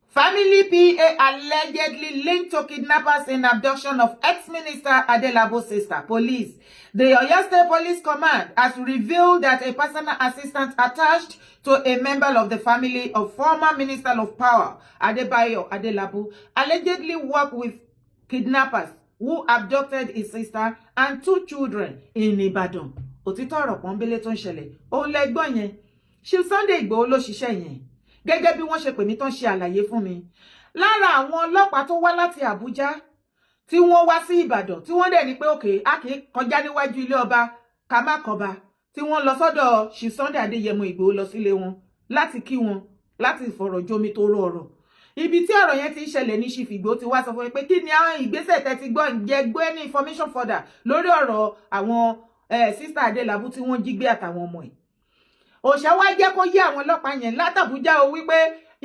Family PA allegedly linked to kidnappers in abduction of ex-minister Adelabu's sister. Police. The Oyo State Police Command has revealed that a personal assistant attached to a member of the family of former Minister of Power, Adebayo Adelabu, allegedly worked with kidnappers who abducted his sister and 2 children in Ibadan. Òtítọ́ ọ̀rọ̀ pọ́nbélé tó ń ṣẹlẹ̀. Òun lẹ gbọ́ yẹn. Chief Sunday Igboho ló ṣiṣẹ́ yẹn. Gẹ́gẹ́ bí wọ́n ṣe pè mí tán ṣe àlàyé fún mi. Lára àwọn ọlọ́pàá tó wá láti Àbújá tí wọ́n wá sí Ìbàdàn tí wọ́n dẹ̀ ní pé òkè a kì í kọjá níwájú ilé ọba ká má kọba tí wọ́n lọ sọ́dọ̀ Chief Sunday Adéyẹmọ Ìgbòho lọ sílé wọn láti kí wọn láti fọ̀rọ̀ jomi tó rọrọ̀. Ibi tí ọ̀rọ̀ yẹn ti ṣẹlẹ̀ ní Chief Igboho ti wá sọ fún mi pé kí ni àwọn ìgbésẹ̀ tẹ́ ti gbọ́ ǹjẹ́ gbé ní information further lórí ọ̀rọ̀ àwọn sister Adelabu tí wọ́n jí gbé àtàwọn ọmọ ẹ̀. Òṣà wá jẹ́ kó yé àwọn ọlọ́pàá yẹn látàbújá o wípé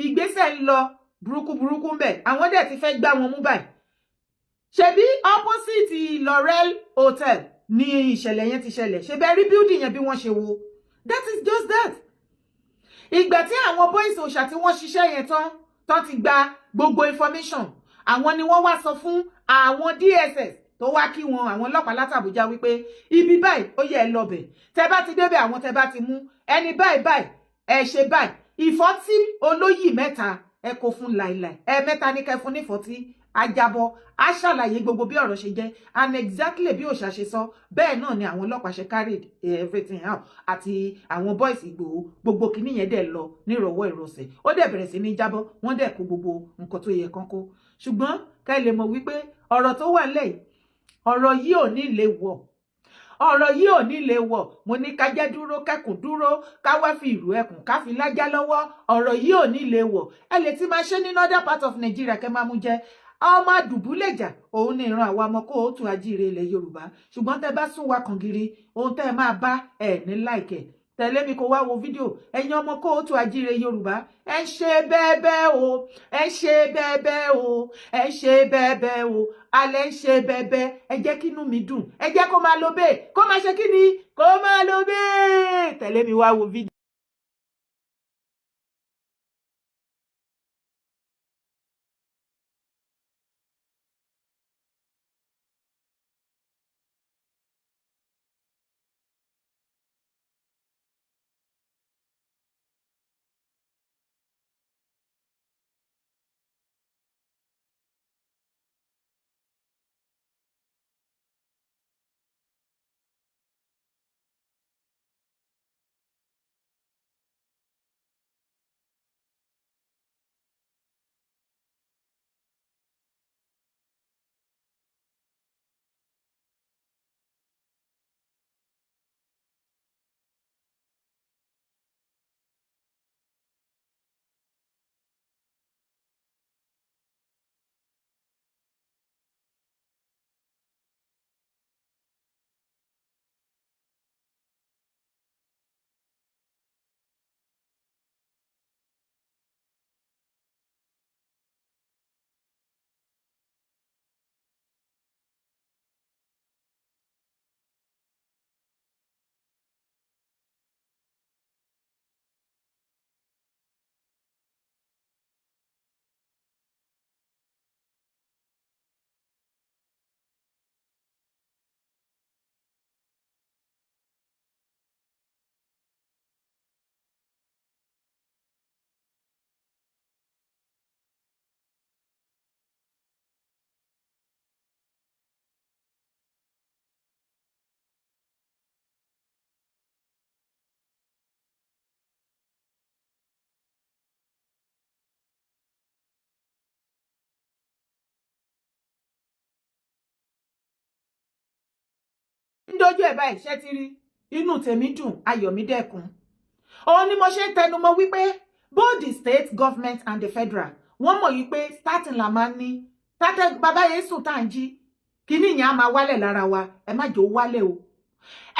ìgbésẹ̀ ń lọ burúkú ń bẹ̀ àwọn dẹ̀ ti fẹ́ gbá wọn mú báyìí. Ṣebí opposite Laurel Hotel ni ìṣẹ̀lẹ̀ yẹn ti ṣẹlẹ̀. Ṣé bẹ́ẹ̀ rí building yẹn bí wọ́n ṣe wo. That is just that. Ìgbà tí àwọn boys òṣà tí wọ́n ṣiṣẹ́ yẹn tán ti gba gbogbo information àwọn ni wọ́n wá sọ fún àwọn DSS tó wá kí wọn àwọn ọlọ́pàá látàbújá wípé ibi báyìí ó yẹ ẹ lọ bẹ̀ tẹ́ bá ti débẹ̀ àwọn tẹ́ bá ti mú ẹni báyìí ẹ ṣe báyìí ìfọ́tí olóyì mẹ́ta ẹ kò fún láìláì mẹ́ta ní kẹ́ fún nífọ́tí ajábọ̀ á ṣàlàyé gbogbo bí ọ̀rọ̀ ṣe jẹ́ and exactly bí òṣà ṣe sọ bẹ́ẹ̀ náà ni àwọn ọlọ́pàá ṣe carried everything out àti àwọn boys Ìgbòho gbogbo kìíní yẹn dẹ̀ lọ nírọ̀wọ́ ìrọ̀sẹ̀ ó dẹ̀ bẹ̀rẹ̀ sí ní jábọ́ wọ́n dẹ̀ kó gbogbo nǹkan tó yẹ kán kó ṣùgbọ́n ká lè mọ̀ wípé ọ̀rọ̀ tó wà lẹ́yìn ọ̀rọ̀ yìí ò ní lè wọ̀ ọ̀rọ̀ yìí ò ní lè wọ̀ mo ní ká jẹ́ dúró kẹ́kùn dúró ká wá fi ìrù ẹkùn ká fi lájá lọ́wọ́ ọ̀rọ̀ yìí ò ní lè wọ̀ ẹ lè ti máa ṣe ní other part of Nigeria kẹ́ máa mú jẹ ọmọ àdùbúlẹ̀jà òun ní ìran àwa ọmọ kóòtù ajíire ilẹ̀ Yorùbá ṣùgbọ́n tẹ́ bá sún wa kàngiri ohun tẹ́ máa bá ẹ̀ ní láìkẹ̀ tẹ̀lé mi kó wá wo fídíò ẹ̀yin ọmọ kóòtù ajíire Yorùbá ẹ ṣe bẹ́ẹ̀bẹ́ o ẹ ṣe bẹ́ẹ̀bẹ́ o ẹ ṣe bẹ́ẹ̀bẹ́ o alẹ́ ń ṣe bẹ́ẹ̀bẹ́ ẹ jẹ́ kí inú mi dùn ẹ jẹ́ kó máa lo bẹ́ẹ̀ kó máa ṣe kí ni kó máa lo bẹ́ẹ̀ tẹ̀lé mi wá wo fídíò. Ndójú ẹ̀ báyìí ṣẹ́ ti rí inú tèmi dùn ayọ̀ mi dẹ́kun òun ni mo ṣe ń tẹnumọ́ wípé both the state government and the federal wọ́n mọ̀ wípé starting la máa ń ní tátẹ́ bàbá Yésù tá à ń jí kíní yẹn á máa wálẹ̀ lára wa ẹ má jẹ́ ó wálẹ̀ o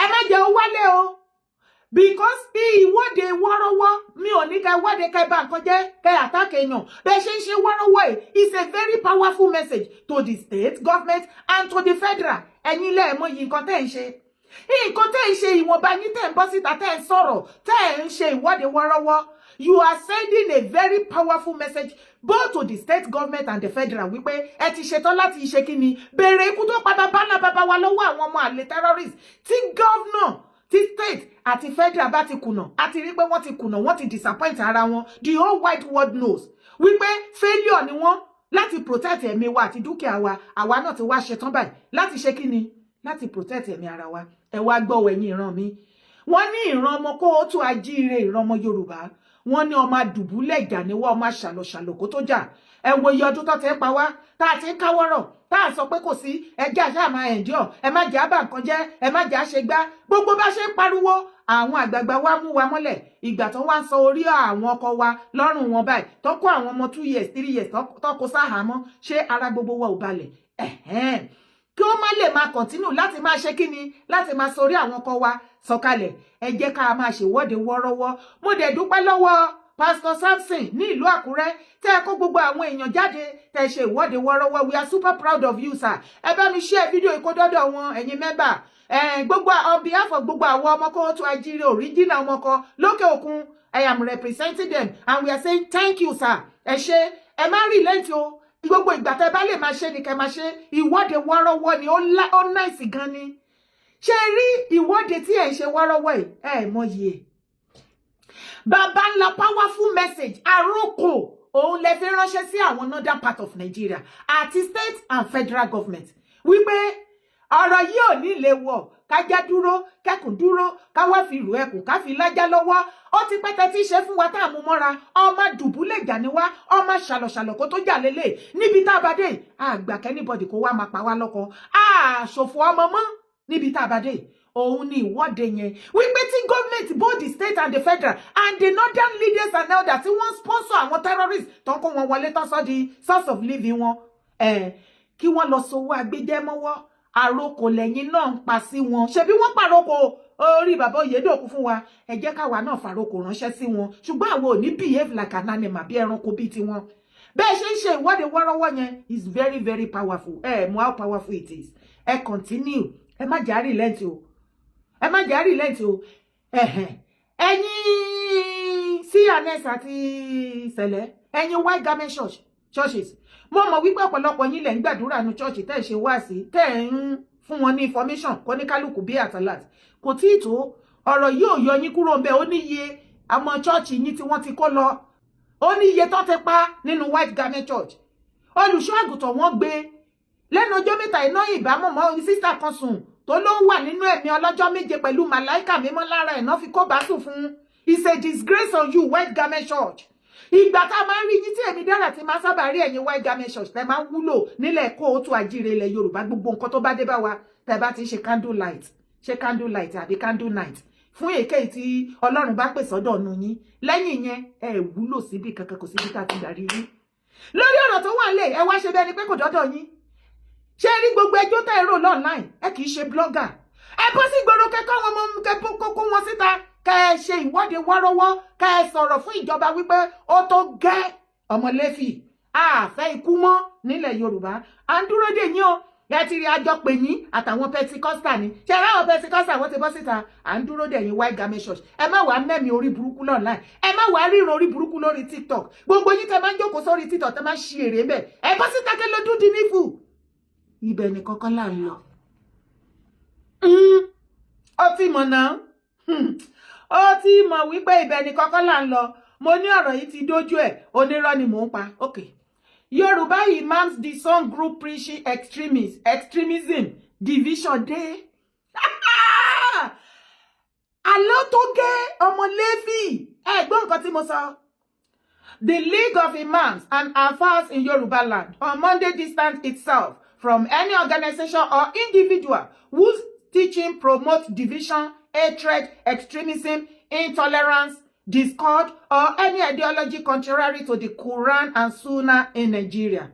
ẹ má jẹ́ ó wálẹ̀ o because ìwọ́de wọ́rọ́wọ́ mi ò ní ká wọ́de ká bá nǹkan jẹ́ ká àtàkì èèyàn bẹ́ẹ̀ ṣe ń ṣe wọ́rọ́wọ́ yìí is a very powerful message to the state government and to the federal ẹ̀yin lẹ́ẹ̀mọ́ yìí nǹkan tẹ́ ń ṣe nǹkan tẹ́ ń ṣe ìwọ̀nba yín tẹ́ ń bọ́ síta tẹ́ ń sọ̀rọ̀ tẹ́ ń ṣe ìwọ́de wọ́rọ́wọ́ You are sending a very powerful message both to the state government and the federal wípé ẹ ti ṣetán láti ṣe kíni bẹ̀rẹ̀ ikú tó pa bàbá wa lọ́wọ́ àwọn ọmọ àlè terrorists tí governor tí state àti federal bá ti kùnà àti rí pé wọ́n ti kùnà wọ́n ti disappoint ara wọn the whole wide world knows wípé failure ni wọ́n láti protect ẹ̀mí wa àti dúkìá wa àwa náà ti wá ṣetán báyìí láti ṣe kíni láti protect ẹ̀mí ara wa ẹ wá gbọ́ ẹ̀yin ìran mi wọ́n ní ìran ọmọ kóòtù ajíire ìran ọmọ Yorùbá wọ́n ní ọmọ àdùbúlẹ̀ ìjà níwọ́ ọmọ ṣàlọ̀ṣàlọ̀ kó tó jà ẹ wo iye ọdún tó ti ń pa wá tá a ti ń káwọ́rọ̀ tá a sọ pé kò sí ẹjẹ́ àṣà máa endure ẹ má jẹ́ àbá nǹkan jẹ́ ẹ má jẹ́ àṣegbá gbogbo bá ṣe ń pariwo àwọn àgbààgbà wa mú wa mọ́lẹ̀ ìgbà tó wá ń sọ orí àwọn ọkọ wa lọ́rùn wọn báyìí tó kó àwọn ọmọ 2 years 3 years tó kó sáhàámọ́ ṣé ara gbogbo wa ò balẹ̀ kí ó má lè máa continue láti máa ṣe kíni láti máa sọ orí àwọn ọkọ wa sọ̀kalẹ̀ ẹ jẹ́ ká máa ṣèwọ́de wọ́rọ́wọ́ mo dẹ̀ dúpẹ́ lọ́wọ́ Pastor Samson ní ìlú Àkúrẹ́ tẹ́ kó gbogbo àwọn èèyàn jáde tẹ́ ṣe ìwọ́de wọ́rọ́wọ́ we are super proud of you sir ẹ bá mi share fídíò ìkódọ́dọ̀ wọn ẹ̀yin mẹ́bà gbogbo on behalf of gbogbo àwọn ọmọ kóòtù ajíire original ọmọkọ lókè òkun I am representing them and we are saying thank you sir ẹ ṣé ẹ má relent o gbogbo ìgbà tẹ́ bá lè máa ṣe ni kẹ́ máa ṣe ìwọ́de wọ́rọ́wọ́ ni ó nice gan ni ṣé rí ìwọ́de tí ẹ ń ṣe wọ́rọ́wọ́ yìí ẹ mọyì ẹ bàbá ńlá powerful message àròkò òun lè fi ránṣẹ́ sí àwọn northern part of Nigeria àti state and federal government wípé ọ̀rọ̀ yìí ò ní lè wọ̀ kájá dúró kẹ́kùn dúró káwá fi rù ẹkùn ká fi lájá lọ́wọ́ ó ti pẹ́tẹ́ tí ṣe fún wa tá a mú mọ́ra ọmọ dùbúlẹ̀ jà ní wá ọmọ ṣàlọ̀ṣàlọ̀ kó tó jà lélẹ̀ níbi tá a bá dé àgbà kẹ́nìbọ̀dì kó wá máa pa wá lọ́kọ àṣòfò ọmọ mọ́ níbi tá a bá dé òun ni ìwọ́de yẹn wípé tí government both the state and the federal and the northern leaders and elders tí wọ́n sponsor àwọn terrorists tó ń kó wọn wọlé tó sọ di source of living wọn kí wọ́n lọ sowó agbẹjẹmọ́wọ́ àròkò lẹ́yìn náà ń pa sí wọn ṣebí wọ́n pàròkò orí bàbá Oyèdòkú fún wa ẹ jẹ́ káwa náà fàròkò ránṣẹ́ sí wọn ṣùgbọ́n àwọn ò ní behave like an animal bí ẹranko bíi tiwọn bẹ́ẹ̀ ṣe ń ṣe ìwọ́de wọ́rọ́wọ́ yẹn is very very powerful mọ how powerful it is ẹ continue ẹ má járí lẹ́ǹtì o ẹ má járí lẹ́ǹtì o ẹ̀yin CNS àti sẹ̀lẹ̀ ẹ̀yin white garment churches mo mọ̀ wípé ọ̀pọ̀lọpọ̀ yín lẹ̀ ń gbàdúrà ní church tẹ́ ṣe wá sí tẹ́ ń fún wọn ní information kọ́ ní kálukú bí àtàlát kò tí ì tó ọ̀rọ̀ yóò yọ yín kúrò ńbẹ̀ ó níye àwọn church yín tí wọ́n ti kó lọ ó níye tó ti pa nínú white garment church olùṣọ́ àgùntàn wọ́n gbé lẹ́nu ọjọ́ mẹ́ta iná ìbámu mọ́ sísà kan sùn tó ló wà nínú ẹ̀mí ọlọ́jọ́ méje pẹ̀lú màláìkà mímọ́ lára ẹ̀ náà fi kó bá sùn fún it's a disgrace on you white garment church ìgbà tá a máa ń rí yín tí èmi dára ti máa sábà rí ẹ̀yin white garment church tẹ́ máa ń wúlò nílẹ̀ kóòtù àjíire ilẹ̀ Yorùbá gbogbo nǹkan tó bá dé bá wa tẹ́ bá ti ṣe candle light àbí candle night fún èké tí Ọlọ́run bá pè sọ́dọ̀ nu yín lẹ́yìn yẹn ẹ wúlò síbi kankan kò síbi tá a ti gbà rí yín lórí ọ̀rọ̀ tó wà nílẹ̀ ẹ wá ṣe bẹ́ẹ̀ ni pé kò dọ́dọ̀ yín ṣé rí gbogbo ẹjọ́ tẹ́ ẹ rò online ẹ kì í ṣe blogger ẹ bọ́ sí gbòòrò kẹ́kọ́ wọn mọ́ kẹ́kọ́ kó wọn síta kẹ́ ẹ ṣe ìwọ́de wọ́rọ́wọ́ kẹ́ ẹ sọ̀rọ̀ fún ìjọba wípé ó tó gẹ́ ọmọlẹ́fì àfẹ́ ikú mọ́ nílẹ̀ Yorùbá à ń dúró dè yín o ẹ ti rí àjọ pè yín àtàwọn pentikosta ni ṣe ara àwọn pentikosta wọ́n ti bọ́ síta à ń dúró dè yín white garment church ẹ má wàá mẹ́mi orí burúkú online ẹ má wàá ríran orí burúkú lórí TikTok gbogbo yín tẹ máa ń jókòó sórí TikTok tẹ máa ń ṣí èrè bẹ́ẹ̀ ẹ bọ́ síta kẹ́ ló dún dín nífù ibẹ̀ ni kọ́kọ́ là ń lọ ó ti mọ̀ náà ó ti mọ̀ wípé ibẹ̀ ni kọ́kọ́ là ń lọ mo ní ọ̀rọ̀ yìí ti dójú ẹ̀ onírọ́ ni mò ń pa okay Yoruba imams the song group preaching extremism division day àlọ́ tó gé ọmọ Léfì ẹ̀gbọ́n nǹkan tí mo sọ. The League of Imams and Alfas in Yoruba land on Monday distanced itself from any organization or individual whose teaching promotes division, hatred, extremism, intolerance, discord, or any ideology contrary to the Quran and Sunnah in Nigeria.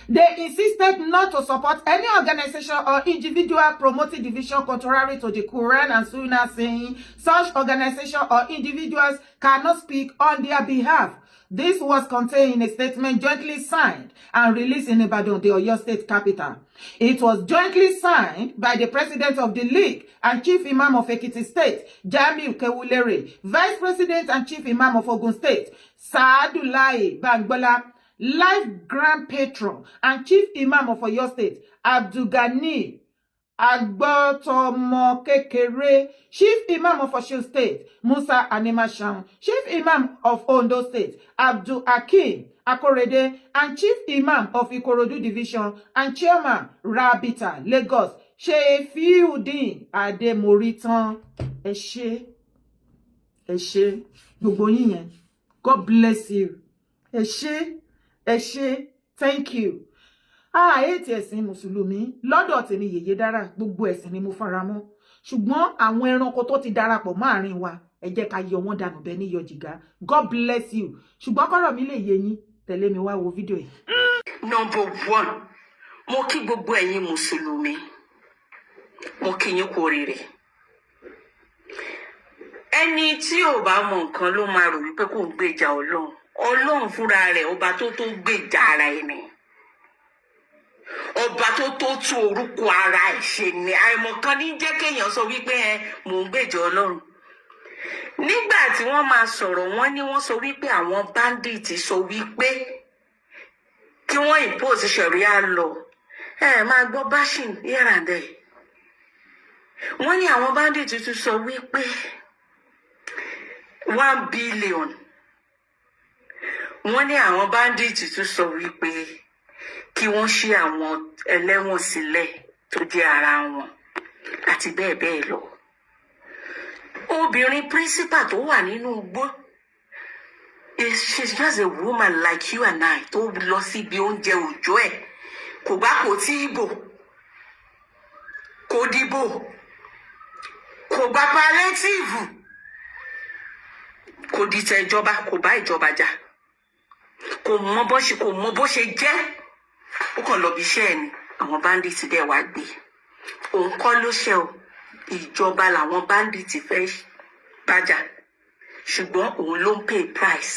They insisted not to support any organization or individual promoting division contrary to the Quran and Sunnah, saying such organization or individuals cannot speak on their behalf. This was contained in a statement jointly signed and released in Ibadan, the Oyo State capital. It was jointly signed by the President of the League and Chief Imam of Ekiti State, Jamiu Kewulere, Vice President and Chief Imam of Ogun State, Saadulai Bangbola, Life Grand Patron and Chief Imam of Oyo State, Abdulgani Agbotomo Kekere, Chief Imam of Osun State, Musa Animashan, Chief Imam of Ondo State, Abdul Hakim Akorede, and Chief Imam of Ikorodu Division and Chairman Rabita Lagos, Shefiudin Ademoritan. Ẹ ṣé, gbogbo yín yẹn. God bless you. Ẹ ṣé, thank you. Ètì ẹ̀sìn Mùsùlùmí lọ́dọ̀ tèmi yèyé dára, gbogbo ẹ̀sìn ni mo fara mọ́. Ṣùgbọ́n àwọn ẹranko tó ti darapọ̀ máàrin wa, ẹ jẹ́ ká yọ wọ́n dànù bẹ́ẹ̀ ní yọ jìgá. God bless you. Ṣùgbọ́n kọ́rọ̀ mi lè yé yín, tẹ̀lé mi wá wo fídíò yìí. Number one, mo kí gbogbo ẹ̀yin Mùsùlùmí. Mo kí yín kú oríire. Ẹni tí ò bá mọ nǹkan ló máa rò wípé kò ń gbèjà Ọlọ́run. Ọlọ́run fúnra rẹ̀ ọba tó gbèjà ara ẹni. Ọba tó tú orúkọ ara ẹ̀ ṣe ni àìmọ̀kan ní jẹ́ kéèyàn sọ wípé mò ń gbèjà Ọlọ́run. Nígbà tí wọ́n máa sọ̀rọ̀ wọ́n ní wọ́n sọ wípé àwọn bandit sọ wípé kí wọ́n impose Sharia law. Máa gbọ́ bashing here and there. Wọ́n ní àwọn bandit tún sọ wípé 1 billion. Wọ́n ní àwọn bandit tún sọ wípé kí wọ́n ṣí àwọn ẹlẹ́wọ̀n sílẹ̀ tó jẹ́ ara wọn àti bẹ́ẹ̀ bẹ́ẹ̀ lọ. Obìnrin principal tó wà nínú igbó, she's just a woman like you and I tó lọ síbi oúnjẹ òjò ẹ̀, kò bá kò tí ìbò, kò dìbò, kò bá palliative, kò dìtẹ̀ ìjọba, kò bá ìjọba jà, kò mọ bó ṣe jẹ́. Ó kàn lọ bí iṣẹ́ ẹ̀ ni àwọn bandit dẹ̀ wá gbé. Òun kọ́ ló ṣe o, ìjọba làwọn bandit fẹ́ bájà, ṣùgbọ́n òun ló ń pay price.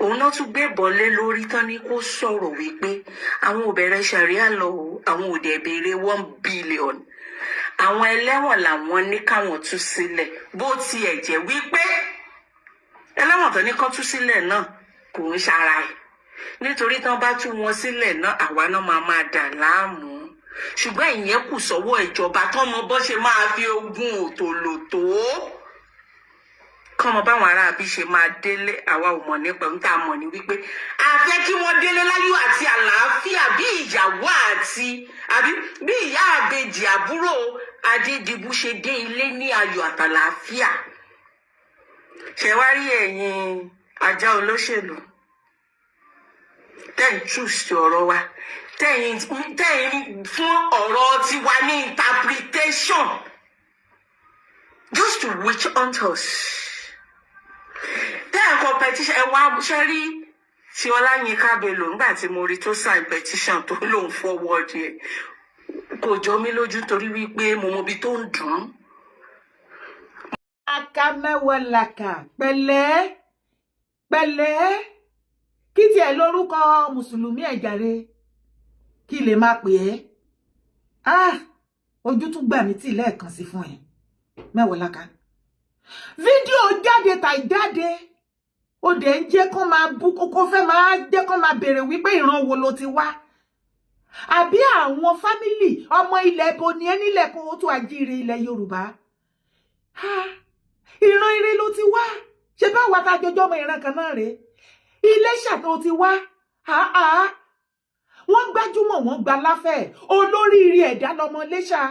Òun náà tún gbé bọ́lé lórí tán ní kó sọ̀rọ̀ wípé àwọn ò bẹ̀rẹ̀ Sharia law, àwọn ò dẹ̀ béèrè 1 billion. Àwọn ẹlẹ́wọ̀n làwọn ní káwọn tú sílẹ̀, bó tiẹ̀ jẹ́ wípé ẹlẹ́wọ̀n tó ní kán tú sílẹ̀ náà kò ń ṣara ẹ̀. Nítorí tán bá tú wọn sílẹ̀ náà àwa náà máa dà láàmú. Ṣùgbọ́n ìyẹn kù sọ́wọ́ ìjọba tọ́mọ bó ṣe máa fi ogun òtòlótó. Kọ́mọ báwọn aráabí ṣe máa délé, àwa ò mọ̀ nípa ohun tá a mọ̀ ní wípé a fẹ́ kí wọ́n délé láyọ̀ àti àlàáfíà bí ìyàwó àbí bí ìyá àbèjì àbúrò Adédìbú ṣe dé ilé ní ayọ̀ àtàlàáfíà. Ṣé wá rí ẹ̀yin ajá olóṣèlú tẹ́yìn choose ọ̀rọ̀ wa, tẹ́yìn fún ọ̀rọ̀ tiwa ní interpretation just to witch hunt us. Tẹ́yìn competition ẹ wá ṣe rí tí Ọláyínká Bello nígbà tí mo rí tó sign petition tó lòun forward yẹ kò jọ mí lójú torí wípé mo mọ ibi tó ń dùn. Akamẹ́wọ̀làkà pẹ̀lẹ́ kí tiẹ̀ lórúkọ Mùsùlùmí ẹ̀jàre kí lè máa pè ẹ́. Ojú tún gbà mí tí lẹ́ẹ̀kan sí fún ẹ Mẹ́wọ̀làkà. Fídíò jáde tàì jáde ó dẹ̀ ń jẹ́ kó máa bú kó fẹ́ máa jẹ́ kó máa béèrè wípé ìran wo ló ti wá. Àbí àwọn fámílì ọmọ ilẹ̀ ibo ni ẹ nílẹ̀ kó tó àjíire ilẹ̀ Yorùbá. Ìran ire ló ti wá. Ṣé bá wà tá jọjọ́ ọmọ ìran kan náà rèé. Iléṣà tó ti wá. Wọ́n gbájúmọ̀ wọ́n gba láfẹ́. Olóríire ẹ̀dá lọmọ Iléṣà.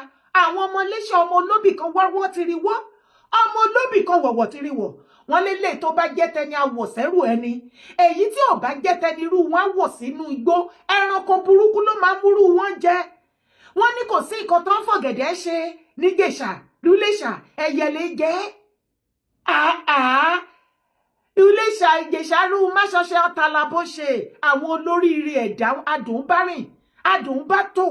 Àwọn ọmọ Iléṣà ọmọ olóbì kan wọ́wọ́ tiri wọ́. Ọmọ olóbì kan wọ̀wọ̀ tiri wọ̀. Wọ́n lélẹ̀ tó bá jẹ́ tẹni awọ̀ sẹ́rù ẹni. Èyí tí ò bá jẹ́ tẹni irú wọn wọ̀ sínú igbó. Ẹranko burúkú ló máa múrú wọn jẹ. Wọ́n ní kò sí nǹkan tó ń fọ̀gẹ̀dẹ̀ ṣe níjẹ̀ṣà lúléṣà ẹ̀yẹlé jẹ́. Iléṣà ìjẹ̀ṣàrú máṣọṣẹ ọ̀tàlà bó ṣe àwọn olóríire ẹ̀dá adùnbárìn adùnbátò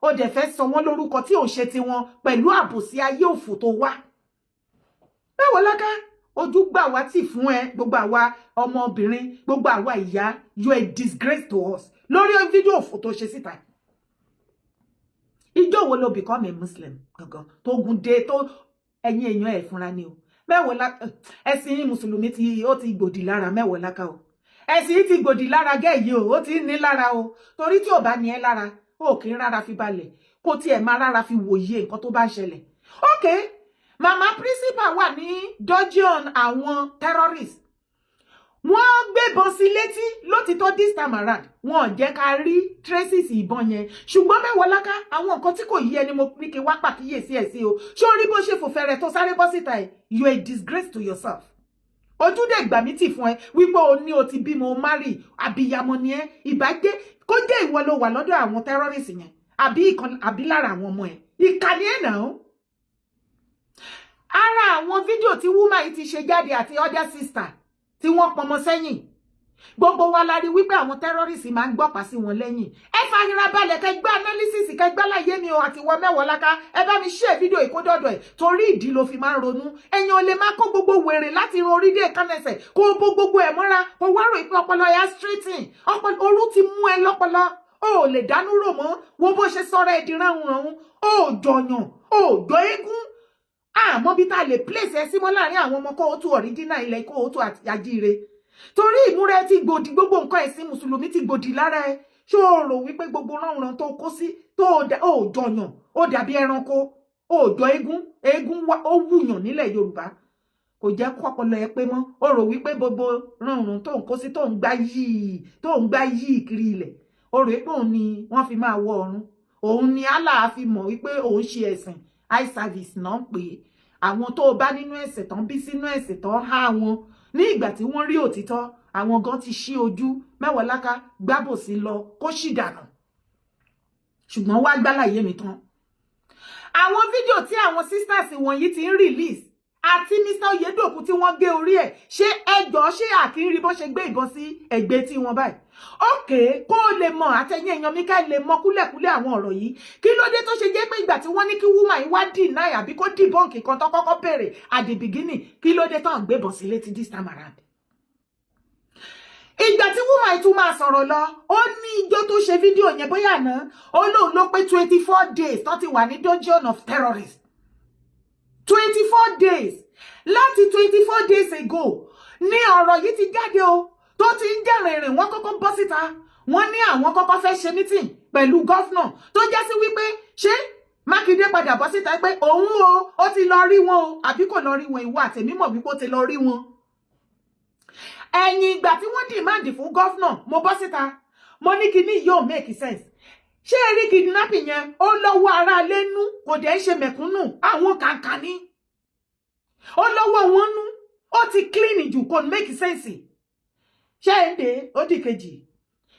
ó dẹ̀ fẹ́ sọ wọ́n lórúkọ tí ò ṣe tiwọn pẹ̀lú àbòsí ayé òfò tó wá. Mẹ́wọ̀làkà ojú gbà wá tì fún ẹ gbogbo àwa ọmọbìnrin gbogbo àwa ìyá you a disgrace to us lórí fídíò òfò tó ṣe síta ìjọ wo ló become a Muslim gangan tó gun dé tó ẹ̀yin èèyàn ẹ̀ fúnra ni o mẹ́wọ̀ lá ẹ̀sìn mùsùlùmí ó ti gbòdì lára mẹ́wọ̀ láká o ẹ̀sìn ti gbòdì lára gẹ́yìí o ó ti ní lára o torí tí ò bá ní ẹ lára ó kì í rárá fi balẹ̀ kó tiẹ̀ máa rárá fi wòye nǹkan tó bá ń ṣẹlẹ̀ okay mama principal wà ní dungeon àwọn terrorists wọ́n gbébọn sí létí lótìtọ́ this time around wọ́n jẹ́ ká rí traces ìbọn yẹn ṣùgbọ́n mẹ́wàá láká àwọn nǹkan tí kò yí ẹni mo ní kí wá pàkíyèsí ẹ̀ sí o ṣé o rí bó ṣe fòfẹ́rẹ́ tó sáré bọ́ síta ẹ̀ you a disgrace to yourself ojúde ìgbà mi tì fún ẹ wípé o ní o ti bímọ o marry àbíyamọ ni ẹ ìbàjẹ́ kó jẹ́ ìwọ ló wà lọ́dọ̀ àwọn terrorists yẹn àbí lára àwọn ọmọ ẹ ìkànnì ẹ̀ náà ara àwọn fídíò tí woman yìí ti ṣe jáde àti other sister tí wọ́n pọmọ sẹ́yìn gbogbo wa la rí wípé àwọn terrorists máa ń gbọ́pàá sí wọn lẹ́yìn ẹ fàyèrè balẹ̀ kẹ́ gbá analysis kẹ́ gbá láyé mi o àti wọ mẹ́wàá láká ẹ bá mi share fídíò ìkódọ́dọ̀ ẹ̀ torí ìdí ló fi máa ń ronú ẹ̀yàn lè máa kó gbogbo wèrè láti ran orí dé kánẹsẹ̀ kó bó gbogbo ẹ̀ mọ́ra kó wá rò pé ọpọlọ ya straighten orú ti mú ẹ lọ́pọlọ o lè dánú rò mọ́ wo bó ṣe sọ̀rọ̀ ẹ̀ di ránhunrànhun o jọyàn o jọ eégún àmọ́ bí tá a lè place ẹ símọ́ láàrin àwọn ọmọ kóòtù original ilẹ̀ kóòtù àti àjíire torí ìmúra ẹ ti gbòdì gbogbo nǹkan ẹ̀sìn mùsùlùmí ti gbòdì lára ẹ ṣé o rò wípé gbogbo ránran tó kó sí tó jọyàn ó dàbí ẹranko ó jọ eégún ó wùyàn nílẹ̀ Yorùbá kò jẹ́ kó ọpọlọ ẹ pé mọ́ ó rò wípé gbogbo ránran tó ń kó sí tó ń gbá yìí kiri ilẹ̀ ó rò wípé òun ni wọ́n fi máa wọ ọ̀run òun ni Allah fi mọ̀ wípé òun ṣe ẹ̀sìn eye service náà pé àwọn tó bá nínú ẹ̀ṣẹ̀ tán bí sínú ẹ̀ṣẹ̀ tán há wọn ní ìgbà tí wọ́n rí òtítọ́ àwọn gan ti ṣí ojú mẹ́wàá láká gbábòsí lọ kó sì dànù ṣùgbọ́n wá gbálàyé mi tán àwọn fídíò tí àwọn sisters wọ̀nyí ti ń release àti Mr. Oyedoku tí wọ́n gé orí ẹ̀ ṣé ẹjọ́ ṣé àkírí bó ṣe gbé ìbọn sí ẹ̀gbẹ́ tí wọ́n báyìí ókè kó lè mọ̀ àtẹ̀yìn èèyàn mi ká lè mọ̀ kúlẹ̀kúlẹ̀ àwọn ọ̀rọ̀ yìí kí ló dé tó ṣe jẹ́ pé ìgbà tí wọ́n ní kí woman yìí wá deny àbí kó debunk kan tó kọ́kọ́ bẹ̀rẹ̀ at the beginning kí ló dé tó ń gbébọn sí létí this time around ìgbà tí woman yìí tún máa sọ̀rọ̀ lọ ó ní ijó tó ṣe fídíò yẹn bóyá náà ó lóun ló pé 24 days tó ti wà ní dungeon of terrorists 24 days láti 24 days ago ní ọ̀rọ̀ yìí ti jáde o tó ti ń jẹ́rìnrìn wọ́n kọ́kọ́ bọ́ síta wọ́n ní àwọn kọ́kọ́ fẹ́ ṣe meeting pẹ̀lú gọ́fúnà tó já sí wípé ṣé Mákindé padà bọ́ síta pé òun ó ti lọ rí wọn o àbí kò lọ rí wọn ìwọ àtẹ̀mí mọ̀ wípé ó ti lọ rí wọn ẹ̀yìn ìgbà tí wọ́n dìmáàdì fún gọ́fúnà mo bọ́ síta mo ní kíní yóò make sense ṣé rí kidnapping yẹn ó lọ́wọ́ ara lẹ́nu kò dẹ̀ ṣe mẹ̀kúnnù àwọn kàǹkà ní ó lọ́wọ́ wọn nú ó ti clean jù kò make sense ṣé ń dé ó di kejì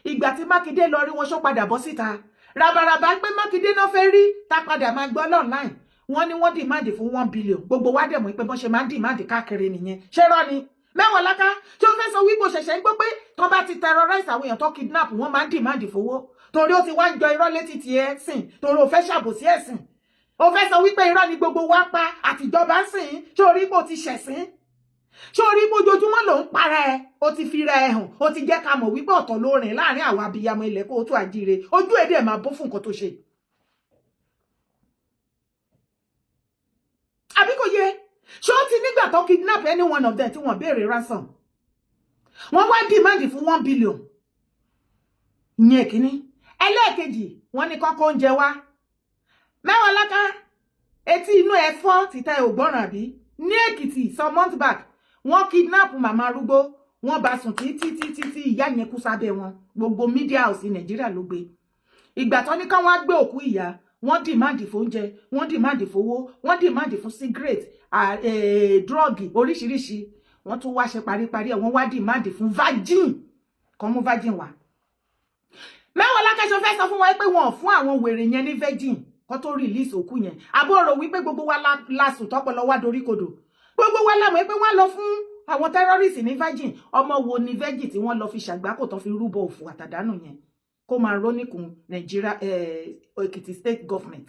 ìgbà tí Mákindé lọ rí wọn ṣó padà bọ́ síta rabaraba pé Mákindé náà fẹ́ rí tá padà máa gbọ́ online wọ́n ní wọ́n dìmáàdì fún 1 billion gbogbo wa dẹ̀ mọ̀ pé bọ́n ṣe máa ń dìmáàdì káàkiri nìyẹn ṣé rọ́ ni mẹ́wàá láká tí ó fẹ́ sọ wípé ṣẹ̀ṣẹ̀ ń gbọ́ pé tó bá ti terrorize àwọn èèyàn tó kidnap wọ́n máa ń dìmáàdì fowó torí ó ti wá ń jọ irọ́ létí ti ẹ̀sìn torí ó fẹ́ ṣàbòsí ẹ̀sìn ó fẹ́ sọ wípé irọ́ ni gbogbo wa pa àtijọba ń sìn sórí pé ó ti ṣẹ̀sìn sórí pé ojoojúmọ́ ló ń para ẹ ó ti fi ra ẹ hàn ó ti jẹ́ ká mọ̀ wípé ọ̀tọ̀ ló rìn láàrin àwọn abiyamọ ilẹ̀ kó tó àjíire ojú èdè máa bó fún nǹkan tó ṣe àbí kò yẹ ṣé ó ti nígbà tó kidnap any one of them tí wọ́n béèrè ransom wọ́n wá demand fún 1 billion ìyẹn kìíní ẹlẹ́ẹ̀kejì wọ́n ní kọ́kọ́ oúnjẹ wá mẹ́wàá láká etí inú ẹ̀ fọ́ títa ẹ̀ ò gbọ́ràn àbí ní Èkìtì some months back wọ́n kidnap màmá arúgbó wọ́n bá sùn títí ìyá yẹn kú sábẹ́ wọn gbogbo media house ní Nàìjíríà ló gbé ìgbà tó ní káwọn á gbé òkú ìyá wọ́n demand fún oúnjẹ wọ́n demand fowó wọ́n demand fún cigarette drug oríṣiríṣi wọ́n tún wá ṣe paríparí ẹ̀ wọ́n wá demand fún virgin kan mú virgin wá mẹ́wàá lákẹ́sọ fẹ́ sọ fún wọn pé wọ́n fún àwọn wèrè yẹn ní virgin kó tó release òkú yẹn àbúrò wípé gbogbo wa lásùn tọ́pọlọ wá dorí kodò gbogbo wa lámọ̀ pé wọ́n lọ fún àwọn terrorists ní virgin ọmọ wo ni virgin tí wọ́n lọ fi ṣàgbákò tán fi rúbọ òfò àtàdánù yẹn kó máa rónìkùn Nàìjíríà Èkìtì state government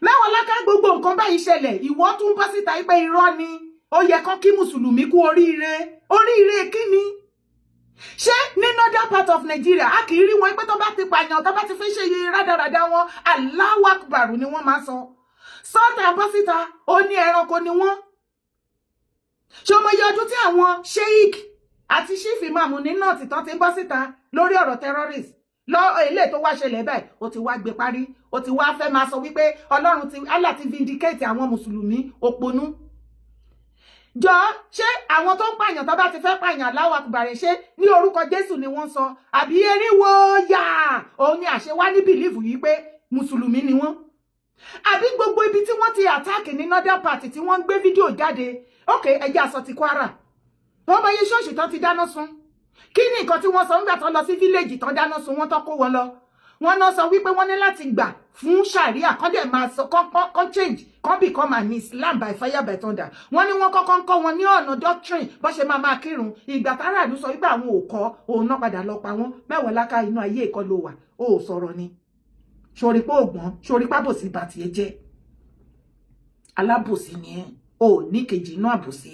mẹ́wàá láká gbogbo nǹkan báyìí ṣẹlẹ̀ ìwọ tún bọ́ síta pé irọ́ ni ó yẹ kán kí mùsùlùmí kú oríire kíni ṣé ní northern part of Nigeria a kì í rí wọn pé tó bá ti pààyàn tó bá ti fi ṣe iye rádaràda wọn Allahu Akbar ni wọ́n máa sọ sọ́tà bọ́ síta ó ní ẹranko ni wọ́n ṣé ọmọ iye ọdún tí àwọn sheik àti chief imam ní north tán ti bọ́ síta lórí ọ̀rọ̀ terrorist lọ ilé tó wá ṣẹlẹ̀ báyìí ó ti wá gbé parí ó ti wá fẹ́ máa sọ wípé Ọlọ́run ti Allah ti vindicate àwọn mùsùlùmí òpònú jọ ṣé àwọn tó ń pààyàn tó bá ti fẹ́ pààyàn Allahu Akbar ṣé ní orúkọ Jésù ni wọ́n sọ àbí eriwo yà òun ni àṣewá ní bìlífù yìí pé mùsùlùmí ni wọ́n àbí gbogbo ibi tí wọ́n ti àtáàkì ní northern party tí wọ́n ń gbé fídíò jáde okay ẹjẹ́ aṣọ ti Kwara wọ́n bá yé ṣọ́ọ̀ṣì tán ti dáná sun kí ni nǹkan tí wọ́n sọ nígbà tán lọ sí fíléèjì tán dáná sun wọ́n tán kó wọn lọ wọ́n náà sọ wípé wọ́n ní láti gbà fún sharia kán dẹ̀ máa sọ kán change kán become an Islam by fire by thunder wọ́n ní wọ́n kọ́kọ́ ń kọ́ wọn ní ọ̀nà doctrine bó ṣe máa kírun ìgbà táráàlú sọ wípé àwọn ò kọ́ òun náà padà lọ pa wọ́n mẹ́wàá láká inú ayé ìkọ́ ló wà ó sọ̀rọ̀ ni sori pé ògbọ́n sori pábòsí bá tiẹ̀ jẹ́ alábòsí ni ẹ́ ò ní kejì inú àbòsí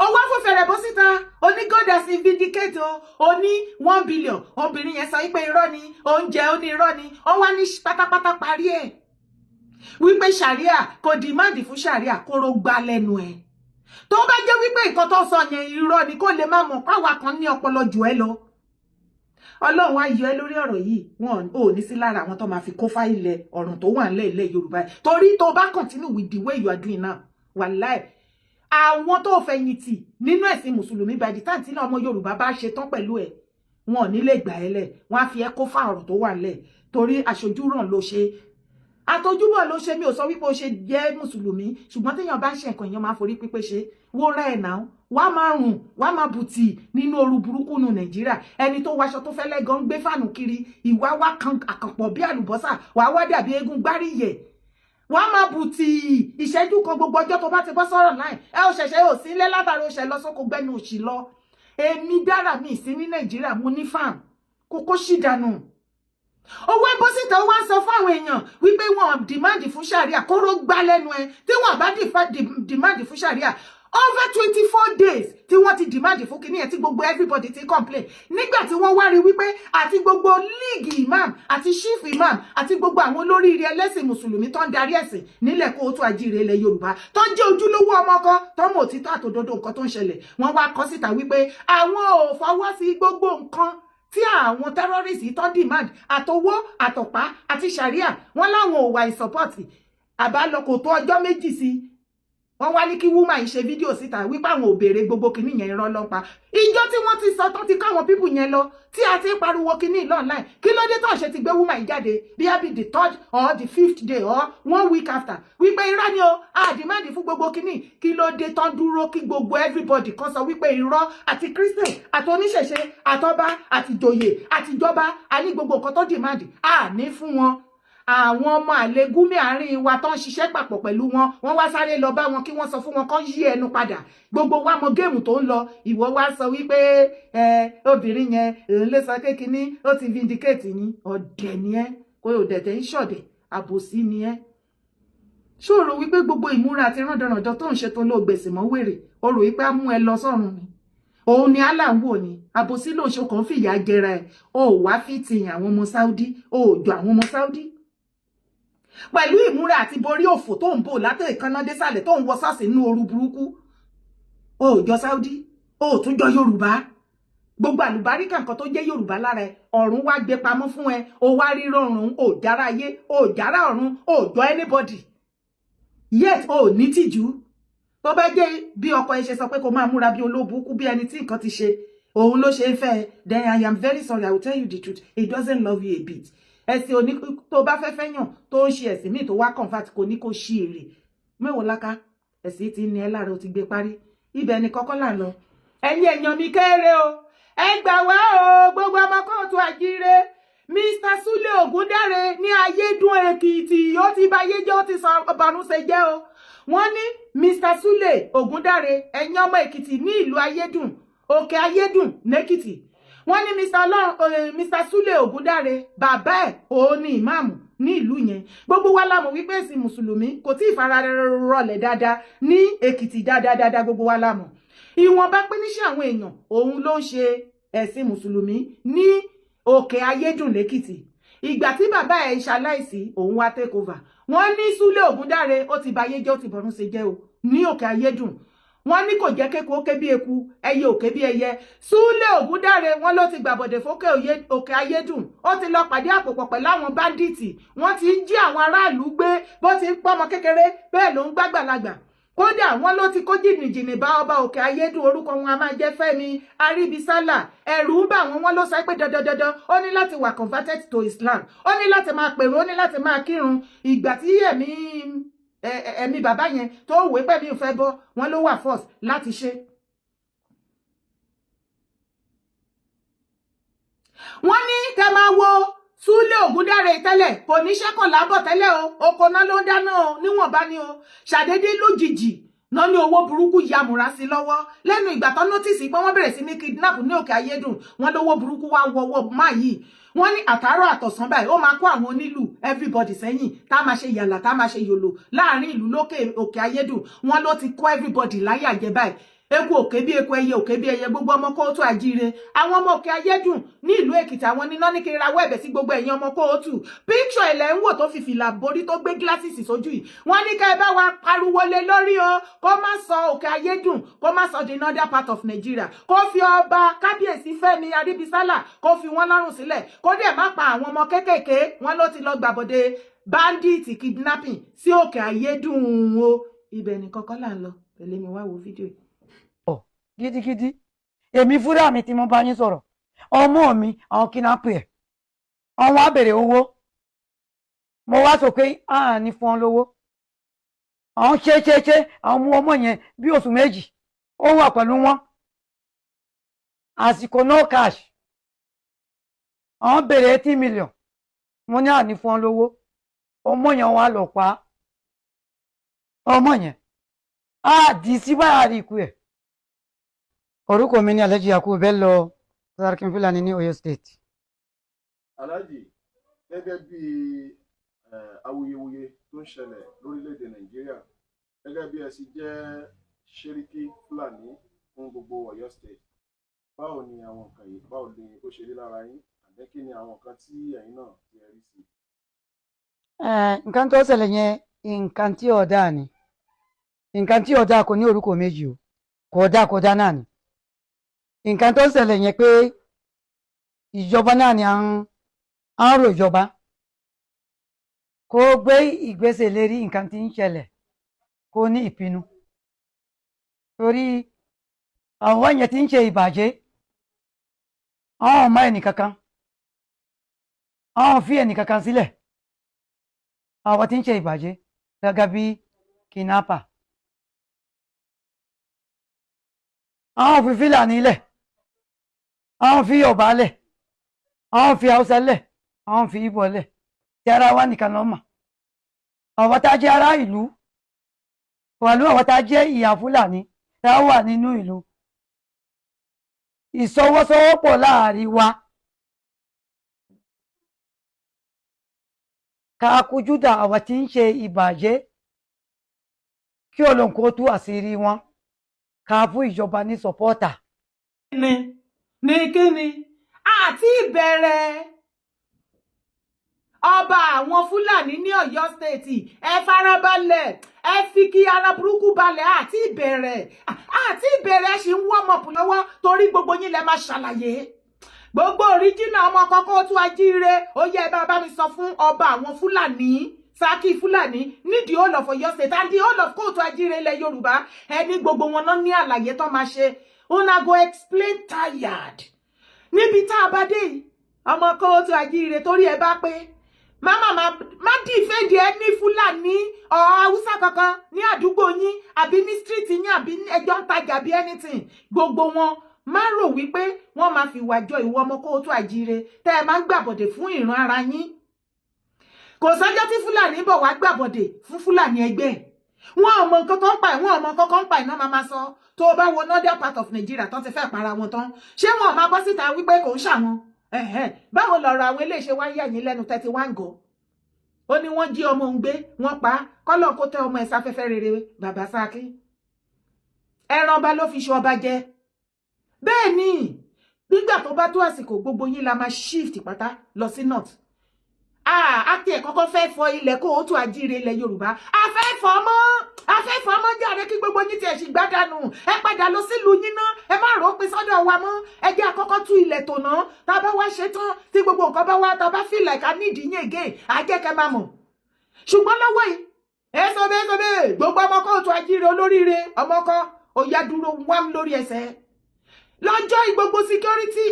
ó wá fún fẹ̀rẹ̀ bọ́ síta ó ní God has vindicate ó ní 1 billion obìnrin yẹn sọ wípé irọ́ ni oúnjẹ ó ní irọ́ ni ó wá ní pátápátá parí ẹ̀ wípé sharia kò dìmáàdì fún sharia kóró gbá lẹ́nu ẹ̀ tó bá jẹ́ wípé nǹkan tó sọ yẹn irọ́ ni kó lè má mọ̀ páwa kan ní ọpọlọ jù ẹ́ lọ Ọlọ́run á yọ ẹ́ lórí ọ̀rọ̀ yìí wọn ò ní sí lára àwọn tó máa fi kó fáìlẹ̀ ọ̀ràn tó wà nílẹ̀ ilẹ̀ Yorùbá torí tó bá continue with the way you are doing now wàláì àwọn tó fẹ̀yìntì nínú ẹ̀sìn mùsùlùmí by the time tí ọmọ Yorùbá bá ṣe tán pẹ̀lú ẹ̀ wọn ò ní lè gbà ẹ́ lẹ̀ wọ́n á fi ẹ́ kó fá ọ̀rọ̀ tó wà nílẹ̀ torí aṣojúràn ló ṣe àtọjúbọ̀ ló ṣe mi ò sọ wípé ó ṣe jẹ́ mùsùlùmí ṣùgbọ́n téèyàn bá ń ṣe nǹkan èèyàn máa forí pípé ṣe wó rẹ̀ ẹ̀ náà wá máa rùn wá máa bùtì nínú ooru burúkú nu Nàìjíríà ẹni tó waṣọ tó fẹ́lẹ́ gan gbé fàánù kiri ìwà wá kan àkànpọ̀ bí àlùbọ́sà wàá wá dàbí eégún gbáríyẹ̀ wá máa bùtì ìṣẹ́jú kan gbogbo ọjọ́ tó bá ti bọ́ sọ̀rọ̀ láì ẹ ò ṣẹ̀ṣẹ̀ ò sí ilé látàrí ó ṣẹ lọ sóko gbẹ́nu òṣì lọ èmi dára mi sí ní Nàìjíríà mo ní fáàm kókó ṣì dànù owó ẹbọ síta wá sọ fáwọn èèyàn wípé wọn dìmáàdì fún sharia kóró gbá lẹ́nu ẹ tí wọn bá dìmáàdì fún sharia over 24 days tí wọ́n ti dìmáàdì fún kíní ẹ̀ tí gbogbo everybody ti complain nígbà tí wọ́n wá rí wípé àti gbogbo league imam àti chief imam àti gbogbo àwọn olóríire ẹlẹ́sìn mùsùlùmí tó ń darí ẹ̀sìn nílẹ̀ kóòtù àjíire ilẹ̀ Yorùbá tó ń jẹ́ ojúlówó ọmọ kan tó mọ̀ òtítọ́ àtòdodo nǹkan tó ń ṣẹlẹ̀ wọ́n wá kọ síta wípé àwọn ò fọwọ́ sí gbogbo nǹkan tí àwọn terrorists tó demand àtowó àtọ̀pá àti sharia wọ́n láwọn ò wà ìsọpọ́tì àbálọ kò tó ọjọ́ méjì sí wọ́n wá ní kí woman yìí ṣe fídíò síta wípé àwọn ò béèrè gbogbo kinní yẹn irọ́ lọ́pa ìjọ tí wọ́n ti sọ tán ti káwọn pípù yẹn lọ tí a ti pariwo kinní online kí ló dé tó ṣe ti gbé woman yìí jáde bí i the 3rd or the 5th day or 1 week after wípé irọ́ ni o àdìmáàdì fún gbogbo kinní kí ló dé tán dúró kí gbogbo everybody kan sọ wípé irọ́ àti Christian àti oníṣẹ̀ṣe àtọba àti joyè àtijọba a ní gbogbo nǹkan tó dìmáàdì à ní fún wọn àwọn ọmọ àlegúnmí àárín wa tó ń ṣiṣẹ́ papọ̀ pẹ̀lú wọn wọ́n wá sáré lọ bá wọn kí wọ́n sọ fún wọn kán yí ẹnu padà gbogbo wa mọ géèmù tó ń lọ ìwọ wá sọ wípé obìnrin yẹn òun lè sọ kékiní ó ti vindicate ní ọ̀dẹ̀ ni ẹ́ kó o dẹ̀tẹ̀ ń ṣọ̀dẹ̀ àbòsí ni ẹ́ ṣòro wípé gbogbo ìmúra àti rándanràndan tó ń ṣe tó ló gbèsè mọ́ wèrè o rò wípé á mú ẹ lọ sọ́run ni òun ni Allah ń wò ní àbòsí ló ń ṣe kàn fìyà jẹra ẹ o wá fi tìyàn àwọn ọmọ Saudi o jọ àwọn ọmọ Saudi pẹ̀lú ìmúra àti borí òfò tó ń bò látẹ̀ ìkànnà désàlẹ̀ tó ń wọ sọ́ọ̀sì inú ooru burúkú o jọ Saudi o tún jọ Yorùbá gbogbo àlùbáríkà nǹkan tó jẹ́ Yorùbá lára ẹ ọ̀run wá gbé pamọ́ fún ẹ o wá rí rọrùn o jára ayé o jára ọ̀run o jọ anybody yet o ní tìjú tó bá jẹ́ bí ọkọ ẹ ṣe sọ pé kó máa múra bí olóbùkú bí ẹni tí nǹkan ti ṣe òun ló ṣe é fẹ́ then I am very sorry I will tell you the truth he doesn't love you a bit ẹ̀sìn òní tó bá fẹ́ fẹ́yàn tó ń ṣe ẹ̀sìn míì tó wá convert kò ní kó ṣí èrè mẹ́wòó láká ẹ̀sìn ti ní ẹ lára ó ti gbé parí ibẹ̀ ni kọ́kọ́ là ń lọ ẹ̀yin èèyàn mi kéré o ẹ gbà wá o gbogbo ọmọ kóòtù àjíire Mr. Sule Ogundare ní Ayédùn Èkìtì ó ti bà ayé jẹ́ ó ti sọ ọbànúṣe jẹ́ o wọ́n ní Mr. Sule Ogundare ẹ̀yin ọmọ Èkìtì ní ìlú Ayédùn òkè Ayédùn n'Èkìtì wọ́n ní Mr. Sule Ogundare bàbá ẹ̀ òun ni ìmáàmù ní ìlú yẹn gbogbo wa la mọ̀ wípé ẹ̀sìn mùsùlùmí kò tí ì fara rọlẹ̀ dáadáa ní Èkìtì dáadáa gbogbo wa la mọ̀ ìwọ̀nba pé níṣẹ́ àwọn èèyàn òun ló ń ṣe ẹ̀sìn mùsùlùmí ní Òkè Ayédùn lẹ́kìtì ìgbà tí bàbá ẹ̀ ṣaláìsí òun wá take over wọ́n ní Súlé Ògúndáre ó ti bayé jẹ́ ó ti bọ̀rún ṣe jẹ́ o ní Òkè Ayédùn wọ́n ní kò jẹ́ kéku ó ké bí eku ẹyẹ òkè bí ẹyẹ Súlé Ògúndáre wọ́n ló ti gbàbọ̀dẹ̀ fókè Òkè Ayédùn ó ti lọ pàdé àpòpọ̀ pẹ̀lú àwọn báńdíìtì wọ́n ti ń jí àwọn aráàlú gbé bó ti ń pọ́mọ kékeré bẹ́ẹ̀ ló ń gbàgbàlagbà kódà wọ́n ló ti kó jìnnìjìnnì bá ọba Òkè Ayédùn orúkọ wọn a máa jẹ́ Fẹ́mi Aríbísálà ẹ̀rù ń bà wọ́n ló sọ pé dandan ó ní láti wà converted to Islam ó ní láti máa pèrò ó ní láti máa kírun ìgbà tí ẹ̀mí bàbá yẹn tó wé pẹ̀lú ìfẹ́ bọ́ wọn ló wà force láti ṣe. wọ́n ní kẹ́ máa wo Súlé Ògúndáre tẹ́lẹ̀ kò ní ṣẹ́kàn lábọ̀ tẹ́lẹ̀ o oko náà ló ń dáná o níwọ̀nba ni o ṣàdédé lójijì náà ní owó burúkú yamùrá sí lọ́wọ́ lẹ́nu ìgbà tó nọ́tìsì pé wọ́n bẹ̀rẹ̀ sí ní kidnap ní Òkè Ayédùn wọ́n lówó burúkú wá wọ́wọ́ máa yìí wọ́n ní àtàárọ̀ àtọ̀sán báyìí ó máa kó àwọn onílù everybody sẹ́yìn tá máa ṣe yàlà tá máa ṣe yòlò láàrin ìlú lókè Òkè Ayédùn wọ́n ló ti kó everybody láyà jẹ báyìí eku òkè bí eku ẹyẹ òkè bí ẹyẹ gbogbo ọmọ kóòtù àjíire àwọn ọmọ Òkè Ayédùn ní ìlú Èkìtì àwọn níná ní kí n rawọ́ ẹ̀bẹ̀ sí gbogbo ẹ̀yin ọmọ kóòtù píkṣọ ilẹ̀ ń wò tó fi fìlà borí tó gbé gíláṣìsì sójú yìí wọ́n ní ká ẹ bá wa pariwo lé lórí o kó má sọ Òkè Ayédùn kó má sọ the northern part of Nigeria kó fi ọba kábíyèsí Fẹ́mi Aríbísálà kó fi wọ́n lọ́rùn sílẹ̀ kó dẹ̀ má pa àwọn ọmọ kéékèèké wọ́n ló ti lọ gbàbọ̀dé bandit kidnapping sí Òkè Ayédùn o ibẹ̀ ní kọ́kọ́ là ń lọ tẹ̀lé mi wá wo fídíò yìí. Gidigidi èmi fúnra mi tí mo bá yín sọ̀rọ̀ ọmọ mi àwọn kidnapper ẹ̀ àwọn á bèrè owó mo wá sọ pé a ní fún ọ lówó àwọn ṣe àwọn mú ọmọ yẹn bí oṣù méjì ó wà pẹ̀lú wọn àsìkò no cash àwọn bèrè 80 million mo ní a ní fún ọ lówó ọmọ yẹn wà lọ pa ọmọ yẹn a dì sí báyà rí ikú ẹ̀. Orúkọ mi ni Alhaji Yakubu Bello Sarkin Fulani ní Ọ̀yọ́ State. Alhaji, gẹ́gẹ́ bí awuyewuye tó ń ṣẹlẹ̀ lórílẹ̀‐èdè Nàìjíríà gẹ́gẹ́ bí ẹ sì jẹ́ Ṣẹ́ríkí Fúlàní fún gbogbo Ọ̀yọ́ State báwo ni àwọn nǹkan yìí báwo ni ó ṣe rí lára yín àbẹ́ kí ni àwọn nǹkan tí ẹ̀yin náà ti rí sí? Nǹkan tó ṣẹlẹ̀ yẹn nǹkan tí ó dáa ni nǹkan tí ó dáa kò ní orúkọ méjì o kò dáa náà ni. Nǹkan tó ṣẹlẹ̀ yẹn pé ìjọba náà ni à ń rò ìjọba kó gbé ìgbésẹ̀ lérí nǹkan tí ń ṣẹlẹ̀ kó ní ìpinnu torí àwọn yẹn tí ń ṣe ìbàjẹ́ àwọn ọmọ ẹnìkankan àwọn fi ẹnìkankan sílẹ̀ àwọn tí ń ṣe ìbàjẹ́ gẹ́gẹ́ bí kidnapper àwọn fi Fúlàní lẹ̀ àwọn fi Yorùbá lẹ̀ àwọn fi Haúsá lẹ̀ àwọn fi Ìgbò lẹ̀ tí ara wa nìkan ló mọ̀ àwọn tá jẹ́ ará ìlú pẹ̀lú àwọn tá jẹ́ ìyá Fúlàní tá wà nínú ìlú ìsọwọ́sowọ́pọ̀ láàrin wa ká kojú dá àwọn tí ń ṣe ìbàjẹ́ kí Ọlọ́run kó tú àṣírí wọn ká fún ìjọba ní sọpọ́tà. ní kíni àti ìbẹ̀rẹ̀ ọba àwọn Fúlàní ní Ọ̀yọ́ State ẹ farabalẹ̀ ẹ fi kí ara burúkú balẹ̀ àti ìbẹ̀rẹ̀ ṣì ń wọ́n mọ̀pù lọ́wọ́ torí gbogbo yín lẹ máa ṣàlàyé gbogbo òríjìnà ọmọ kọ́kọ́ tó ajíire ó yẹ bá mi sọ fún ọba àwọn Fúlàní Saki Fúlàní ní the whole of Ọ̀yọ́ State and the whole of kóòtù ajíire ilẹ̀ Yorùbá ẹni gbogbo wọn náà ní àlàyé tó máa ṣe una go explain tired níbi tá a bá dé ọmọ kóòtù ajíire torí ẹ bá pé má dìfẹ́ǹdì ẹ ní Fúlàní Haúsá kankan ní àdúgbò yín àbí ní street yín àbí ẹjọ́ ń tajà bí anything gbogbo wọn má rò wípé wọ́n máa fi wàjọ ìwọ ọmọ kóòtù ajíire tẹ́ ẹ máa ń gbàbọ̀dẹ̀ fún ìran ara yín kò sọ́jọ́ tí Fúlàní bọ̀ wá gbàbọ̀dẹ̀ fún Fúlàní ẹgbẹ́ wọn ò mọ nǹkan kan pa ẹ̀ wọn ò mọ nǹkan kan pa ẹ̀ náà máa sọ tó o bá wo northern part of Nigeria tán ti fẹ́ para wọn tán ṣé wọn ò máa bọ́ síta wípé kò ń ṣàwọn báwo lọ̀rọ̀ àwọn eléṣẹ́ wá yẹ̀ yín lẹ́nu 31 gọ́ ó ní wọ́n jí ọmọ òun gbé wọ́n pa kọ́lọ̀ kó tẹ ọmọ ẹ̀ sáfẹ́fẹ́ rere bàbá Sákí ẹran ọba ló fi ṣe ọba jẹ bẹ́ẹ̀ ni nígbà tó bá tó àsìkò gbogbo yín la máa shift pátá lọ sí north àti ẹ̀ kọ́kọ́ fẹ́ fọ ilẹ̀ kó o tún àjíire ilẹ̀ Yorùbá afẹ́fọ́ mọ́ jàre kí gbogbo yín ti ẹ̀ sì gbádànù ẹ padà lọ sílùú yín náà ẹ má rò ó pin sọ́dọ̀ wa mọ́ ẹ jẹ́ àkọ́kọ́ tú ilẹ̀ tò náà tá a bá wá ṣe tán tí gbogbo nǹkan bá wá tá a bá feel like I need yín again àjẹkẹ́ máa mọ̀ ṣùgbọ́n lọ́wọ́ yìí ẹ sọ bẹ́ẹ̀ gbogbo ọmọ kan tún àjíire olóríire ọmọ kan ó yá dúró wám lórí ẹsẹ̀ lọ́jọ́ ìgbogbo security